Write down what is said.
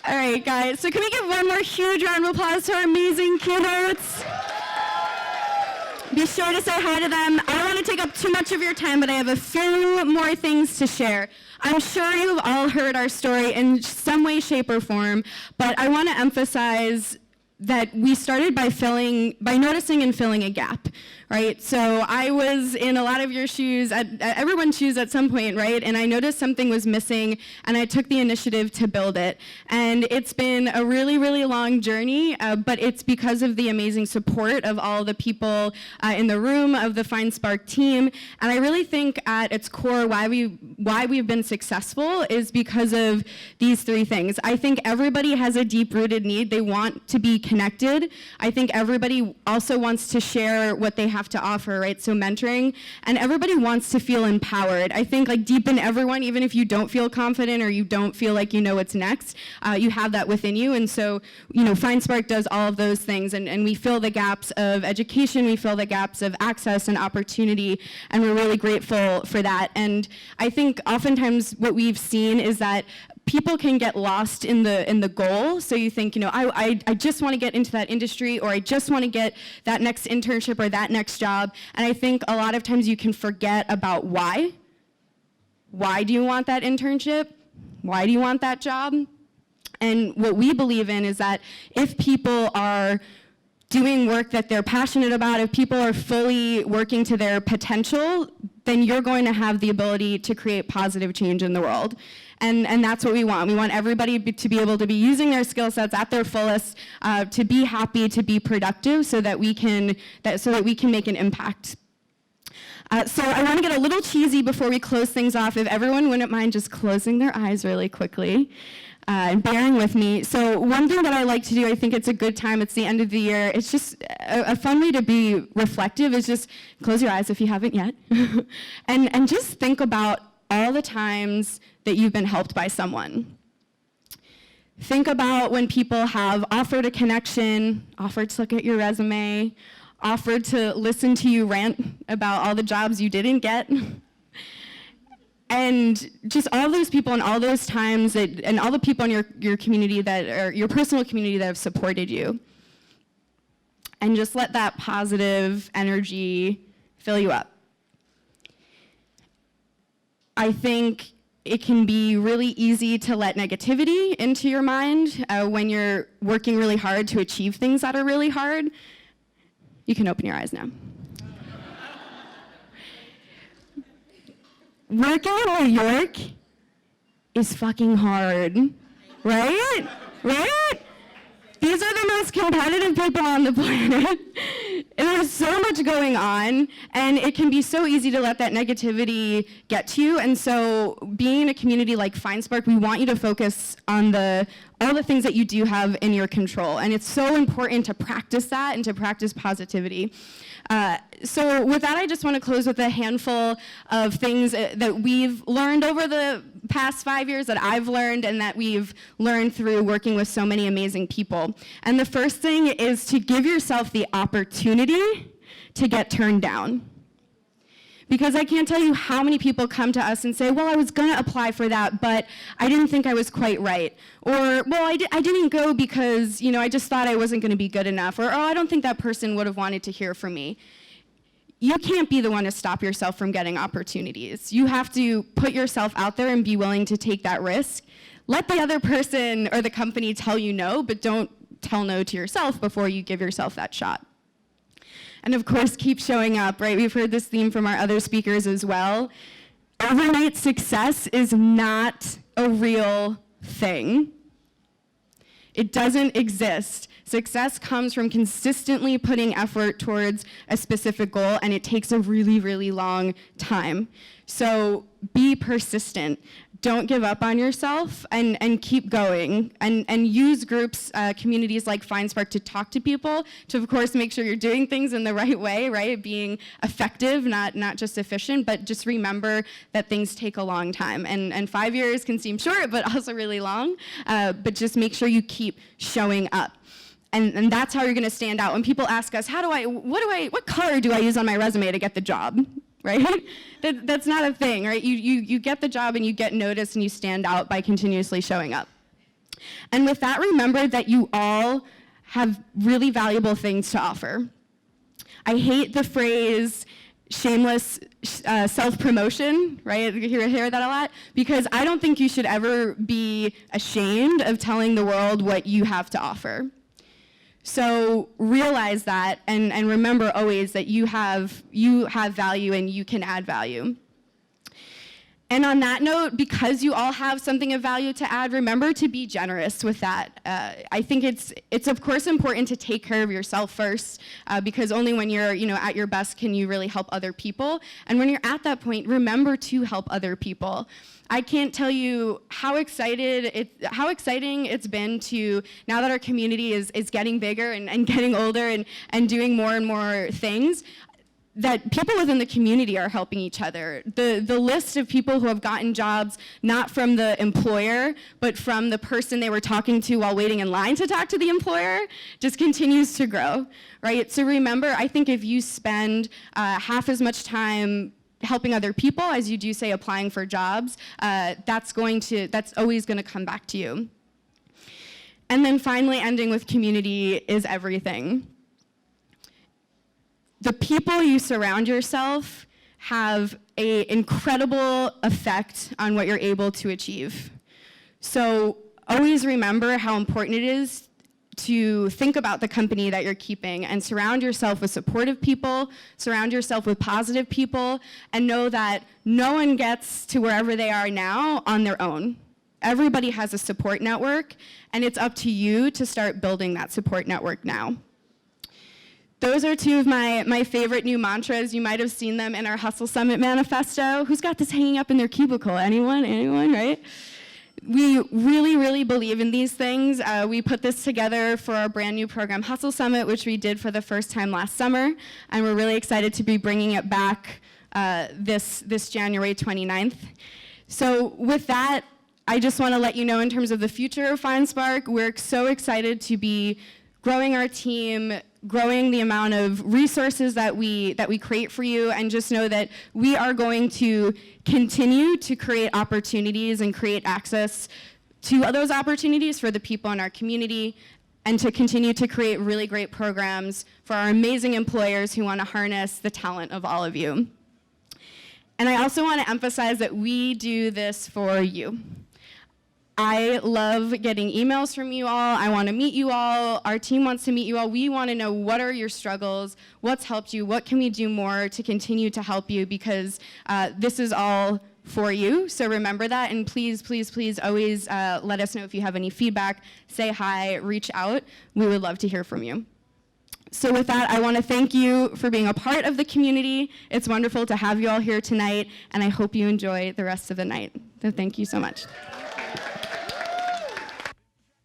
All right, guys, so can we give one more huge round of applause to our amazing keynotes? Be sure to say hi to them. I don't want to take up too much of your time, but I have a few more things to share. I'm sure you've all heard our story in some way, shape, or form, but I want to emphasize that we started by noticing and filling a gap, right? So I was in a lot of your shoes, everyone's shoes at some point, right? And I noticed something was missing, and I took the initiative to build it. And it's been a really, really long journey, but it's because of the amazing support of all the people in the room, of the FindSpark team. And I really think at its core, why we've been successful is because of these three things. I think everybody has a deep-rooted need. They want to be connected. I think everybody also wants to share what they have to offer, right? So mentoring, and everybody wants to feel empowered. I think like deep in everyone, even if you don't feel confident or you don't feel like you know what's next, you have that within you. And so, FindSpark does all of those things, and we fill the gaps of education, we fill the gaps of access and opportunity, and we're really grateful for that. And I think oftentimes what we've seen is that people can get lost in the goal. So you think, I just want to get into that industry, or I just want to get that next internship or that next job. And I think a lot of times you can forget about why. Why do you want that internship? Why do you want that job? And what we believe in is that if people are doing work that they're passionate about, if people are fully working to their potential, then you're going to have the ability to create positive change in the world. And that's what we want. We want everybody to be able to be using their skill sets at their fullest, to be happy, to be productive, so that we can make an impact. So I want to get a little cheesy before we close things off. If everyone wouldn't mind just closing their eyes really quickly. And bearing with me. So one thing that I like to do, I think it's a good time, it's the end of the year, it's just a fun way to be reflective, is just close your eyes if you haven't yet, and just think about all the times that you've been helped by someone. Think about when people have offered a connection, offered to look at your resume, offered to listen to you rant about all the jobs you didn't get. And just all those people and all those times and all the people in your community or your personal community that have supported you. And just let that positive energy fill you up. I think it can be really easy to let negativity into your mind when you're working really hard to achieve things that are really hard. You can open your eyes now. Working in New York is fucking hard, right? Right? These are the most competitive people on the planet. And there's so much going on, and it can be so easy to let that negativity get to you. And so being in a community like FindSpark, we want you to focus on all the things that you do have in your control. And it's so important to practice that and to practice positivity. So with that, I just want to close with a handful of things that we've learned over the past 5 years, that I've learned and that we've learned through working with so many amazing people. And the first thing is to give yourself the opportunity to get turned down. Because I can't tell you how many people come to us and say, well, I was going to apply for that, but I didn't think I was quite right. Or, well, I didn't go because, I just thought I wasn't going to be good enough. Or, oh, I don't think that person would have wanted to hear from me. You can't be the one to stop yourself from getting opportunities. You have to put yourself out there and be willing to take that risk. Let the other person or the company tell you no, but don't tell no to yourself before you give yourself that shot. And of course, keep showing up, right? We've heard this theme from our other speakers as well. Overnight success is not a real thing. It doesn't exist. Success comes from consistently putting effort towards a specific goal, and it takes a really, really long time. So be persistent. Don't give up on yourself, and keep going. And use groups, communities like FindSpark to talk to people, to of course make sure you're doing things in the right way, right? Being effective, not just efficient, but just remember that things take a long time. And 5 years can seem short, but also really long. But just make sure you keep showing up. And that's how you're gonna stand out. When people ask us, what color do I use on my resume to get the job? Right? That's not a thing, right? You get the job and you get noticed and you stand out by continuously showing up. And with that, remember that you all have really valuable things to offer. I hate the phrase shameless self-promotion, right? You hear that a lot, because I don't think you should ever be ashamed of telling the world what you have to offer. So realize that, and remember always that you have value and you can add value. And on that note, because you all have something of value to add, remember to be generous with that. I think it's of course important to take care of yourself first, because only when you're at your best can you really help other people. And when you're at that point, remember to help other people. I can't tell you how exciting it's been to, now that our community is getting bigger and getting older and doing more and more things, that people within the community are helping each other. The list of people who have gotten jobs, not from the employer, but from the person they were talking to while waiting in line to talk to the employer, just continues to grow, right? So remember, I think if you spend half as much time helping other people as you do, say, applying for jobs, that's always gonna come back to you. And then finally, ending with community is everything. The people you surround yourself have an incredible effect on what you're able to achieve. So always remember how important it is to think about the company that you're keeping and surround yourself with supportive people, surround yourself with positive people, and know that no one gets to wherever they are now on their own. Everybody has a support network, and it's up to you to start building that support network now. Those are two of my favorite new mantras. You might have seen them in our Hustle Summit manifesto. Who's got this hanging up in their cubicle? Anyone, right? We really, really believe in these things. We put this together for our brand new program, Hustle Summit, which we did for the first time last summer, and we're really excited to be bringing it back this January 29th. So with that, I just want to let you know in terms of the future of FindSpark, we're so excited to be growing our team, growing the amount of resources that we create for you, and just know that we are going to continue to create opportunities and create access to those opportunities for the people in our community, and to continue to create really great programs for our amazing employers who want to harness the talent of all of you. And I also want to emphasize that we do this for you. I love getting emails from you all. I want to meet you all. Our team wants to meet you all. We want to know what are your struggles, what's helped you, what can we do more to continue to help you, because this is all for you. So remember that, and please, please, please always let us know if you have any feedback. Say hi, reach out. We would love to hear from you. So with that, I want to thank you for being a part of the community. It's wonderful to have you all here tonight, and I hope you enjoy the rest of the night. So thank you so much.